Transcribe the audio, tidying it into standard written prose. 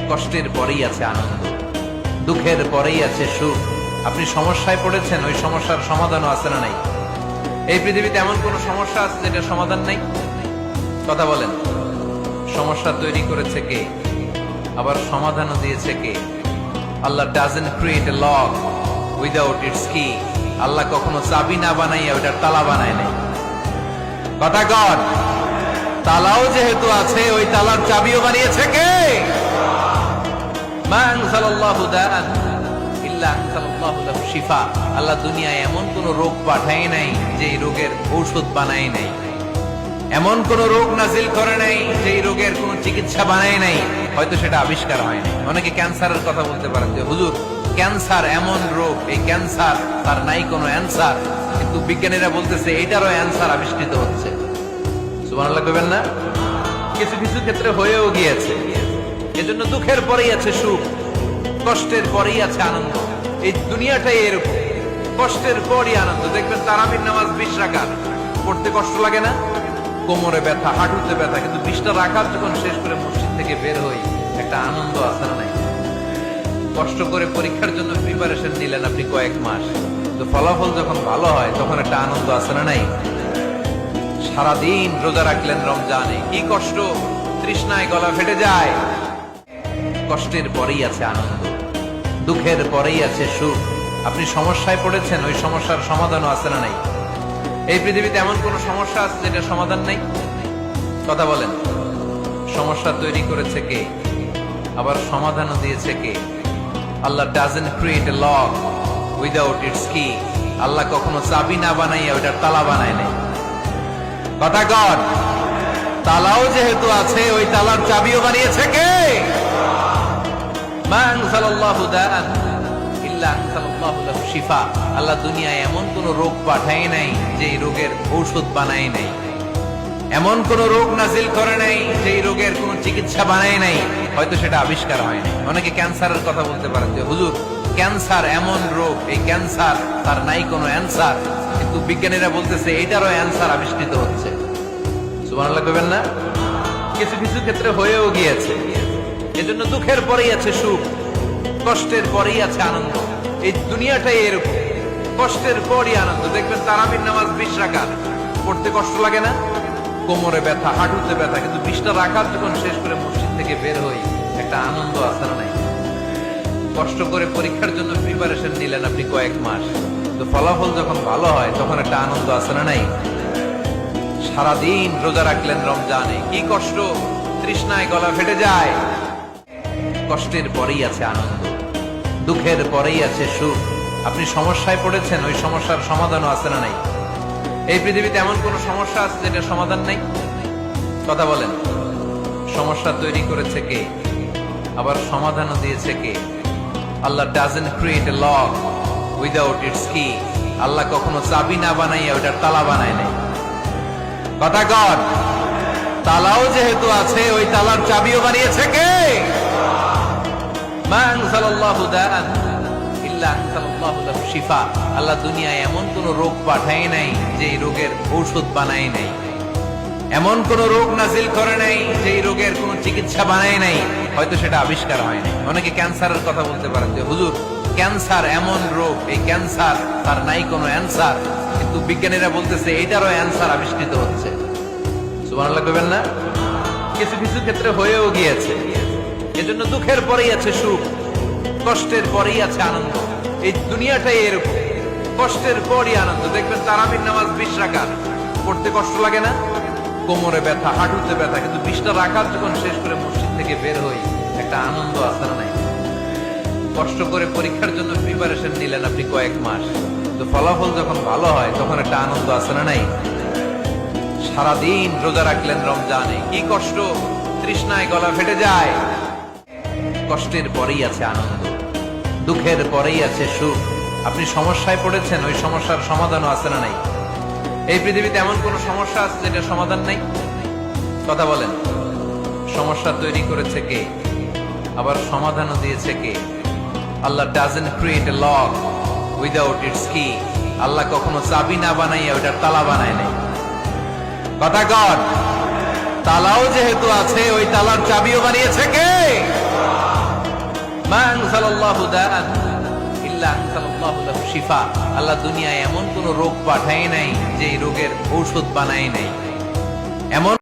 কষ্টের পরেই আছে আনন্দ, দুঃখের পরেই আছে সুখ। আপনি সমস্যায় পড়েছেন, ওই সমস্যার সমাধানও আছে না নাই? এই পৃথিবীতে এমন কোন সমস্যা আছে যেটা সমাধান নাই? কথা বলেন। সমস্যা তৈরি করেছে কে, আবার সমাধানও দিয়েছে কে? আল্লাহ doesn't create a lock without its key. আল্লাহ কখনো চাবি না বানাইয়া ওইটার তালা বানায় নাই। কথা কর। তালাও যেহেতু আছে, ওই তালার চাবিও বানিয়েছে কে? মা আনজালাল্লাহু দাআন ইল্লা আনজালাল্লাহু লাহু শিফা। আল্লাহ দুনিয়ায় এমন কোন রোগ পাঠায় নাই যে এই রোগের ঔষধ বানায় নাই, এমন কোন রোগ নাজিল করে নাই যে এই রোগের কোন চিকিৎসা বানায় নাই, হয়তো সেটা আবিষ্কার হয় নাই। অনেকে ক্যান্সারের কথা বলতে পারেন যে হুজুর ক্যান্সার এমন রোগ, এই ক্যান্সার তার নাই কোনো অ্যান্সার, কিন্তু বিজ্ঞানীরা বলতেছে এটারও অ্যান্সার আবিষ্কৃত হচ্ছে। সুবহানাল্লাহ কইবেন না? কিছু কিছু ক্ষেত্রে হয়েও গিয়েছে। এজন্য দুঃখের পরেই আছে সুখ, কষ্টের পরেই আছে আনন্দ। এই দুনিয়াটাই এরকম, কষ্টের পরই আনন্দ। দেখবেন তারাবির নামাজ 20 রাকাত পড়তে কষ্ট লাগে না? কোমরে ব্যথা, হাঁটুতে ব্যথা, কিন্তু 20টা রাকাত যখন শেষ করে মসজিদ থেকে বের হই, একটা আনন্দ আছে না নাই? কষ্ট করে পরীক্ষার জন্য প্রিপারেশন নিলেন আপনি কয়েক মাস, তো ফলাফল যখন ভালো হয় তখন একটা আনন্দ আছে না নাই? সারাদিন রোজা রাখলেন রমজানে, কি কষ্ট, তৃষ্ণায় গলা ফেটে যায়। কষ্টের পরেই আছে আনন্দ, দুঃখের পরেই আছে সুখ। আপনি সমস্যায় পড়েছেন, ওই সমস্যার সমাধানও আছে না নাই? এই পৃথিবীতে এমন কোন সমস্যা আছে যেটা সমাধান নাই? কথা বলেন। সমস্যা তৈরি করেছে কে, আবার সমাধানও দিয়েছে কে? আল্লাহ doesn't create a lock without its key. আল্লাহ কখনো চাবি না বানাইয়া ওইটার তালা বানায় নাই। কথা কর। তালাও যেহেতু আছে, ওই তালার চাবিও বানিয়েছে কে? মা আনজালাল্লাহু দাআন ইল্লা আনজালাল্লাহু লাহু শিফা। আল্লাহ দুনিয়ায় এমন কোন রোগ পাঠায় নাই যে এই রোগের ঔষধ বানায় নাই, এমন কোন রোগ নাজিল করে নাই যে এই রোগের কোন চিকিৎসা বানায় নাই, হয়তো সেটা আবিষ্কার হয় নাই। অনেকে ক্যান্সারের কথা বলতে পারেন যে হুজুর ক্যান্সার এমন রোগ, এই ক্যান্সার তার নাই কোনো অ্যান্সার, কিন্তু বিজ্ঞানীরা বলতেছে এটারও অ্যান্সার আবিষ্কৃত হচ্ছে। সুবহানাল্লাহ কইবেন না? কিছু কিছু ক্ষেত্রে হয়েও গিয়েছে। এজন্য দুঃখের পরেই আছে সুখ, কষ্টের পরেই আছে আনন্দ। এই দুনিয়াটাই এরকম, কষ্টের পরই আনন্দ। দেখবেন তারাবির নামাজ 20 রাকাত পড়তে কষ্ট লাগে না? কোমরে ব্যথা, হাঁটুতে ব্যথা, কিন্তু 20টা রাকাত যখন শেষ করে মসজিদ থেকে বের হই, একটা আনন্দ আছে না নাই? কষ্ট করে পরীক্ষার জন্য প্রিপারেশন নিলেন আপনি কয়েক মাস, তো ফলাফল যখন ভালো হয় তখন একটা আনন্দ আছে না নাই? সারাদিন রোজা রাখলেন রমজানে, কি কষ্ট, তৃষ্ণায় গলা ফেটে যায়। কষ্টের পরেই আছে আনন্দ, দুঃখের পরেই আছে সুখ। আপনি সমস্যায় পড়েছেন, ওই সমস্যার সমাধানও আছে না নাই? এই পৃথিবীতে এমন কোন সমস্যা আছে যেটা সমাধান নাই? কথা বলেন। সমস্যা তৈরি করেছে কে, আবার সমাধানও দিয়েছে কে? আল্লাহ doesn't create a lock without its key. আল্লাহ কখনো চাবি না বানাইয়া ওইটার তালা বানায় নাই। কথা কর। তালাও যেহেতু আছে, ওই তালার চাবিও বানিয়েছে কে? মা আনজালাল্লাহু দাআন ইল্লা আনজালাল্লাহু লাহু শিফা। আল্লাহ দুনিয়ায় এমন কোন রোগ পাঠায় নাই যে এই রোগের ঔষধ বানায় নাই, এমন কোন রোগ নাজিল করে নাই যে এই রোগের কোন চিকিৎসা বানায় নাই, হয়তো সেটা আবিষ্কার হয় নাই। অনেকে ক্যান্সারের কথা বলতে পারেন যে হুজুর ক্যান্সার এমন রোগ, এই ক্যান্সার তার নাই কোনো অ্যান্সার, কিন্তু বিজ্ঞানীরা বলতেছে এটারও অ্যান্সার আবিষ্কৃত হচ্ছে। সুবহানাল্লাহ কইবেন না? কিছু কিছু ক্ষেত্রে হয়েও গিয়েছে। এজন্য দুঃখের পরেই আছে সুখ, কষ্টের পরেই আছে আনন্দ। এই দুনিয়াটাই এরকম, কষ্টের পরই আনন্দ। দেখবেন তারাবির নামাজ 20 রাকাত পড়তে কষ্ট লাগে না? কোমরে ব্যথা, হাঁটুতে ব্যথা, কিন্তু 20টা রাকাত যখন শেষ করে মসজিদ থেকে বের হই, একটা আনন্দ আছে না নাই? কষ্ট করে পরীক্ষার জন্য প্রিপারেশন নিলেন আপনি কয়েক মাস, তো ফলাফল যখন ভালো হয় তখন একটা আনন্দ আছে না নাই? সারাদিন রোজা রাখলেন রমজানে, কি কষ্ট, তৃষ্ণায় গলা ফেটে যায়। কষ্টের পরেই আছে আনন্দ, দুঃখের পরেই আছে সুখ। আপনি সমস্যায় পড়েছেন, ওই সমস্যার সমাধানও আছে না নাই? এই পৃথিবীতে এমন কোন সমস্যা আছে যেটা সমাধান নাই? কথা বলেন। সমস্যা তৈরি করেছে কে, আবার সমাধানও দিয়েছে কে? আল্লাহ doesn't create a lock without its key. আল্লাহ কখনো চাবি না বানাইয়া ওইটার তালা বানায় নাই। কথা কর। তালাও যেহেতু আছে, ওই তালার চাবিও বানিয়েছে কে? আনজালাল্লাহু দাআন ইল্লা আনজালাল্লাহু লাহু শিফা। আল্লাহ দুনিয়ায় এমন কোন রোগ পাঠায় নাই যে এই রোগের ঔষধ বানায় নাই। এমন